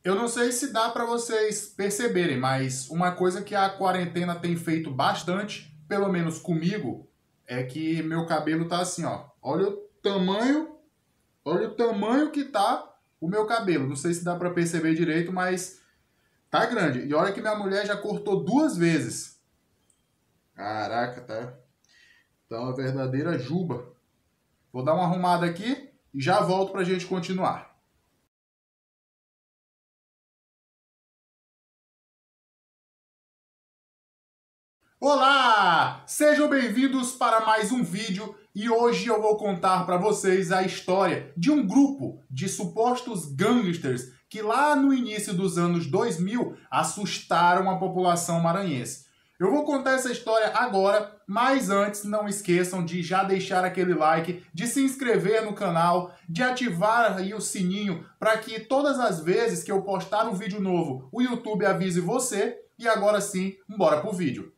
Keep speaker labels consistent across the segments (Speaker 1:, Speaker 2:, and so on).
Speaker 1: Eu não sei se dá para vocês perceberem, mas uma coisa que a quarentena tem feito bastante, pelo menos comigo, é que meu cabelo tá assim, ó. Olha o tamanho que tá o meu cabelo. Não sei se dá para perceber direito, mas tá grande. E olha que minha mulher já cortou 2 vezes. Caraca, tá uma verdadeira juba. Vou dar uma arrumada aqui e já volto pra gente continuar. Olá! Sejam bem-vindos para mais um vídeo e hoje eu vou contar para vocês a história de um grupo de supostos gangsters que lá no início dos anos 2000 assustaram a população maranhense. Eu vou contar essa história agora, mas antes não esqueçam de já deixar aquele like, de se inscrever no canal, de ativar aí o sininho para que todas as vezes que eu postar um vídeo novo, o YouTube avise você. E agora sim, bora pro vídeo.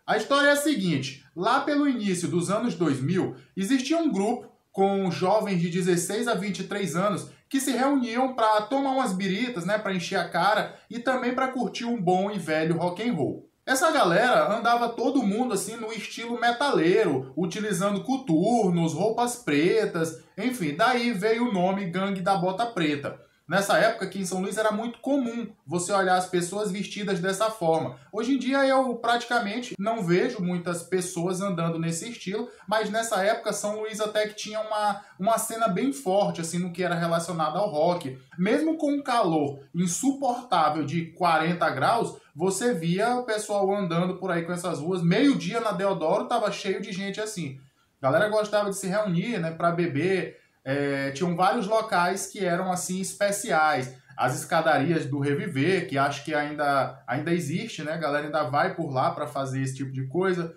Speaker 1: A história é a seguinte: lá pelo início dos anos 2000, existia um grupo com jovens de 16 a 23 anos que se reuniam para tomar umas biritas, né, para encher a cara e também para curtir um bom e velho rock and roll. Essa galera andava todo mundo assim no estilo metaleiro, utilizando coturnos, roupas pretas, enfim, daí veio o nome Gangue da Bota Preta. Nessa época aqui em São Luís era muito comum você olhar as pessoas vestidas dessa forma. Hoje em dia eu praticamente não vejo muitas pessoas andando nesse estilo, mas nessa época São Luís até que tinha uma cena bem forte assim no que era relacionado ao rock. Mesmo com um calor insuportável de 40 graus, você via o pessoal andando por aí com essas ruas. Meio-dia na Deodoro tava cheio de gente assim. A galera gostava de se reunir, né, para beber. Tinham vários locais que eram assim especiais. As escadarias do Reviver, que acho que ainda existe, né? A galera ainda vai por lá para fazer esse tipo de coisa.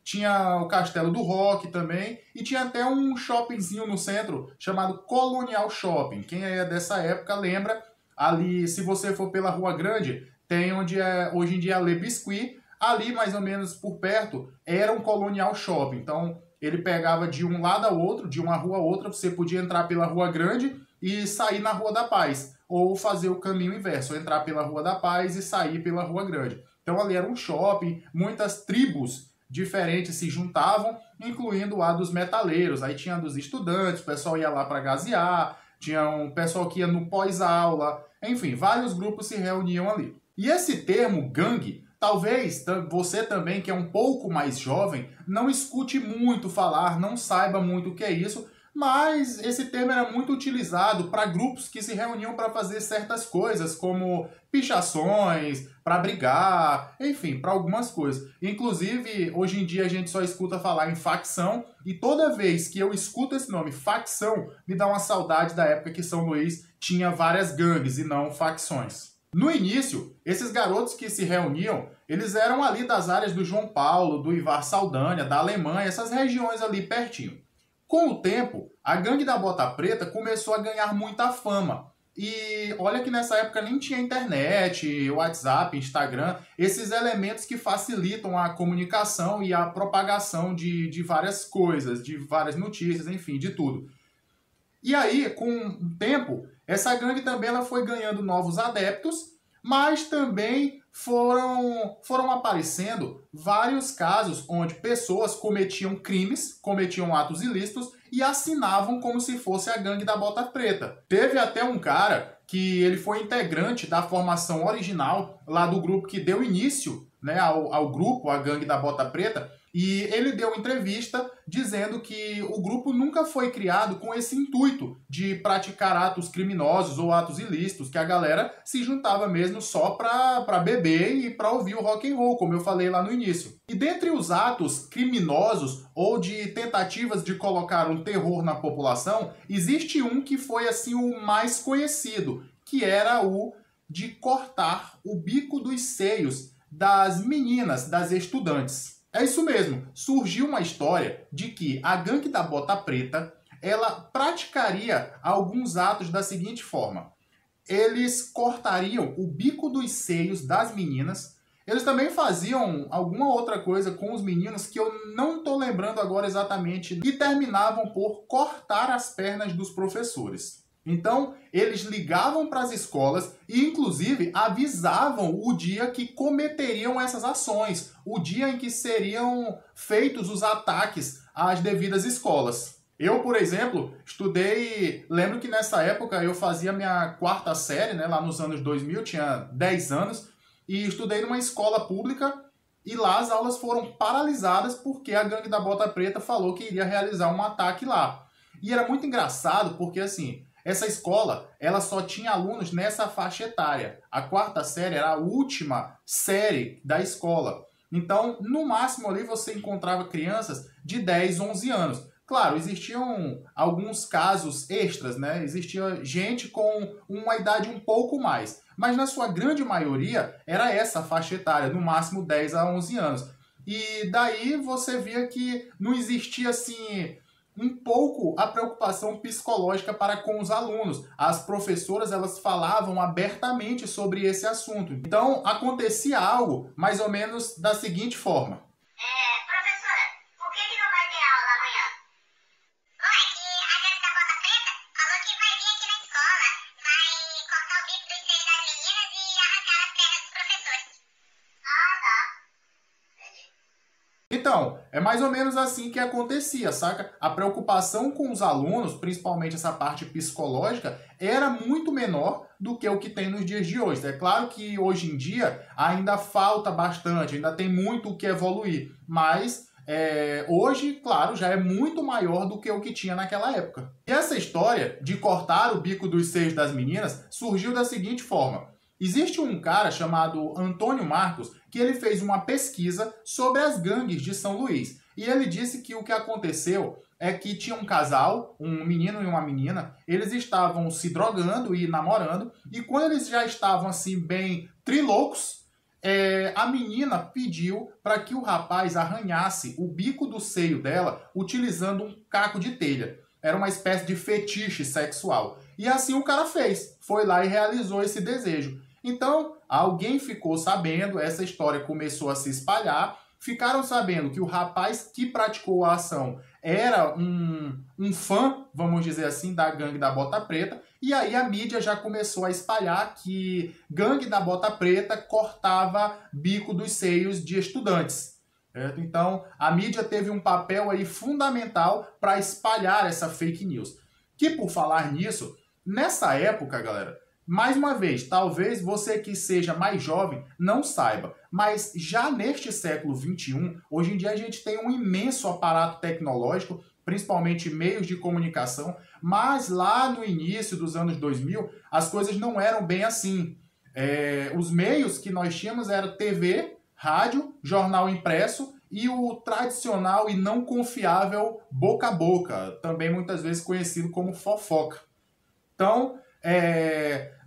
Speaker 1: Tinha o Castelo do Rock também. E tinha até um shoppingzinho no centro chamado Colonial Shopping. Quem é dessa época lembra. Ali, se você for pela Rua Grande, tem onde hoje em dia é Le Biscuit. Ali, mais ou menos por perto, era um Colonial Shopping. Então, ele pegava de um lado ao outro, de uma rua a outra, você podia entrar pela Rua Grande e sair na Rua da Paz, ou fazer o caminho inverso, entrar pela Rua da Paz e sair pela Rua Grande. Então ali era um shopping, muitas tribos diferentes se juntavam, incluindo a dos metaleiros. Aí tinha a dos estudantes, o pessoal ia lá para gazear, tinha um pessoal que ia no pós-aula, enfim, vários grupos se reuniam ali. E esse termo gangue, talvez você também, que é um pouco mais jovem, não escute muito falar, não saiba muito o que é isso, mas esse termo era muito utilizado para grupos que se reuniam para fazer certas coisas, como pichações, para brigar, enfim, para algumas coisas. Inclusive, hoje em dia a gente só escuta falar em facção, e toda vez que eu escuto esse nome, facção, me dá uma saudade da época que São Luís tinha várias gangues e não facções. No início, esses garotos que se reuniam, eles eram ali das áreas do João Paulo, do Ivar Saldanha, da Alemanha, essas regiões ali pertinho. Com o tempo, a Gangue da Bota Preta começou a ganhar muita fama. E olha que nessa época nem tinha internet, WhatsApp, Instagram, esses elementos que facilitam a comunicação e a propagação de várias coisas, de várias notícias, enfim, de tudo. E aí, com o tempo, essa gangue também ela foi ganhando novos adeptos, mas também foram aparecendo vários casos onde pessoas cometiam crimes, cometiam atos ilícitos e assinavam como se fosse a Gangue da Bota Preta. Teve até um cara que ele foi integrante da formação original lá do grupo que deu início, né, ao grupo, a Gangue da Bota Preta, e ele deu entrevista dizendo que o grupo nunca foi criado com esse intuito de praticar atos criminosos ou atos ilícitos, que a galera se juntava mesmo só para beber e para ouvir o rock and roll, como eu falei lá no início. E dentre os atos criminosos ou de tentativas de colocar um terror na população, existe um que foi assim o mais conhecido, que era o de cortar o bico dos seios das meninas, das estudantes. É isso mesmo, surgiu uma história de que a Gangue da Bota Preta, ela praticaria alguns atos da seguinte forma: eles cortariam o bico dos seios das meninas, eles também faziam alguma outra coisa com os meninos que eu não estou lembrando agora exatamente, e terminavam por cortar as pernas dos professores. Então, eles ligavam para as escolas e, inclusive, avisavam o dia que cometeriam essas ações, o dia em que seriam feitos os ataques às devidas escolas. Eu, por exemplo, estudei... Lembro que nessa época eu fazia minha quarta série, né, lá nos anos 2000, tinha 10 anos, e estudei numa escola pública e lá as aulas foram paralisadas porque a gangue da Bota Preta falou que iria realizar um ataque lá. E era muito engraçado porque, assim... Essa escola, ela só tinha alunos nessa faixa etária. A quarta série era a última série da escola. Então, no máximo ali você encontrava crianças de 10, 11 anos. Claro, existiam alguns casos extras, né? Existia gente com uma idade um pouco mais. Mas na sua grande maioria era essa faixa etária, no máximo 10 a 11 anos. E daí você via que não existia assim... um pouco a preocupação psicológica para com os alunos. As professoras, elas falavam abertamente sobre esse assunto. Então, acontecia algo mais ou menos da seguinte forma.
Speaker 2: Professora, por que não vai ter aula amanhã? É que a gangue da Bota Preta falou que vai vir aqui na escola, vai cortar o bico dos seios das meninas e arrancar as pernas dos professores. Ah, tá.
Speaker 1: Então, é mais ou menos assim que acontecia, saca? A preocupação com os alunos, principalmente essa parte psicológica, era muito menor do que o que tem nos dias de hoje. É claro que hoje em dia ainda falta bastante, ainda tem muito o que evoluir, mas hoje, claro, já é muito maior do que o que tinha naquela época. E essa história de cortar o bico dos seios das meninas surgiu da seguinte forma. Existe um cara chamado Antônio Marcos que ele fez uma pesquisa sobre as gangues de São Luís. E ele disse que o que aconteceu é que tinha um casal, um menino e uma menina, eles estavam se drogando e namorando, e quando eles já estavam assim bem triloucos, a menina pediu para que o rapaz arranhasse o bico do seio dela utilizando um caco de telha. Era uma espécie de fetiche sexual. E assim o cara fez, foi lá e realizou esse desejo. Então, alguém ficou sabendo, essa história começou a se espalhar, ficaram sabendo que o rapaz que praticou a ação era um fã, vamos dizer assim, da gangue da Bota Preta, e aí a mídia já começou a espalhar que gangue da Bota Preta cortava bico dos seios de estudantes. Certo? Então, a mídia teve um papel aí fundamental para espalhar essa fake news. Que, por falar nisso, nessa época, galera, mais uma vez, talvez você que seja mais jovem não saiba, mas já neste século XXI, hoje em dia a gente tem um imenso aparato tecnológico, principalmente meios de comunicação, mas lá no início dos anos 2000, as coisas não eram bem assim. Os meios que nós tínhamos eram TV, rádio, jornal impresso e o tradicional e não confiável boca a boca, também muitas vezes conhecido como fofoca. Então,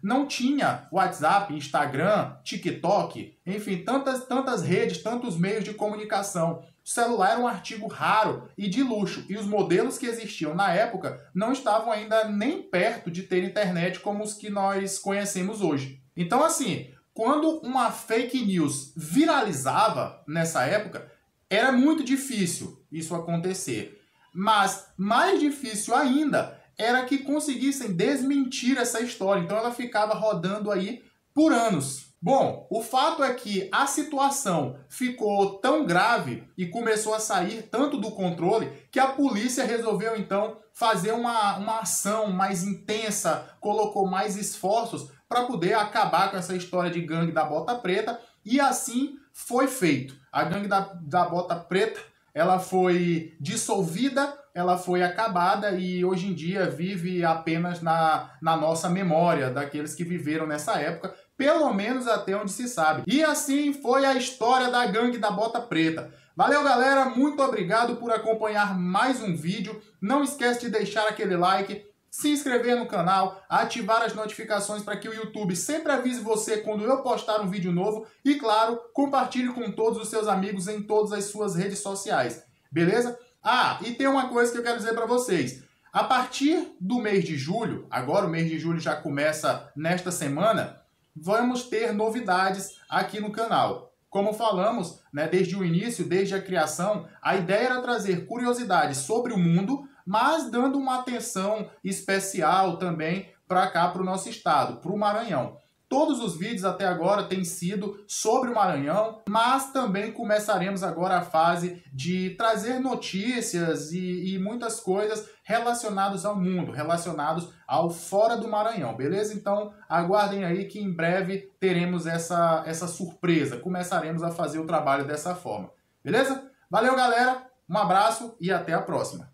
Speaker 1: não tinha WhatsApp, Instagram, TikTok, enfim, tantas redes, tantos meios de comunicação. O celular era um artigo raro e de luxo, e os modelos que existiam na época não estavam ainda nem perto de ter internet como os que nós conhecemos hoje. Então, assim, quando uma fake news viralizava nessa época, era muito difícil isso acontecer. Mas mais difícil ainda era que conseguissem desmentir essa história. Então ela ficava rodando aí por anos. Bom, o fato é que a situação ficou tão grave e começou a sair tanto do controle que a polícia resolveu então fazer uma ação mais intensa, colocou mais esforços para poder acabar com essa história de gangue da Bota Preta, e assim foi feito. A gangue da Bota Preta, ela foi dissolvida, ela foi acabada e hoje em dia vive apenas na nossa memória daqueles que viveram nessa época, pelo menos até onde se sabe. E assim foi a história da gangue da Bota Preta. Valeu, galera, muito obrigado por acompanhar mais um vídeo. Não esquece de deixar aquele like, se inscrever no canal, ativar as notificações para que o YouTube sempre avise você quando eu postar um vídeo novo e, claro, compartilhe com todos os seus amigos em todas as suas redes sociais, beleza? Ah, e tem uma coisa que eu quero dizer para vocês. A partir do mês de julho, agora o mês de julho já começa nesta semana, vamos ter novidades aqui no canal. Como falamos, né, desde o início, desde a criação, a ideia era trazer curiosidades sobre o mundo, mas dando uma atenção especial também para cá, para o nosso estado, para o Maranhão. Todos os vídeos até agora têm sido sobre o Maranhão, mas também começaremos agora a fase de trazer notícias e muitas coisas relacionadas ao mundo, relacionados ao fora do Maranhão, beleza? Então aguardem aí que em breve teremos essa surpresa, começaremos a fazer o trabalho dessa forma, beleza? Valeu, galera, um abraço e até a próxima!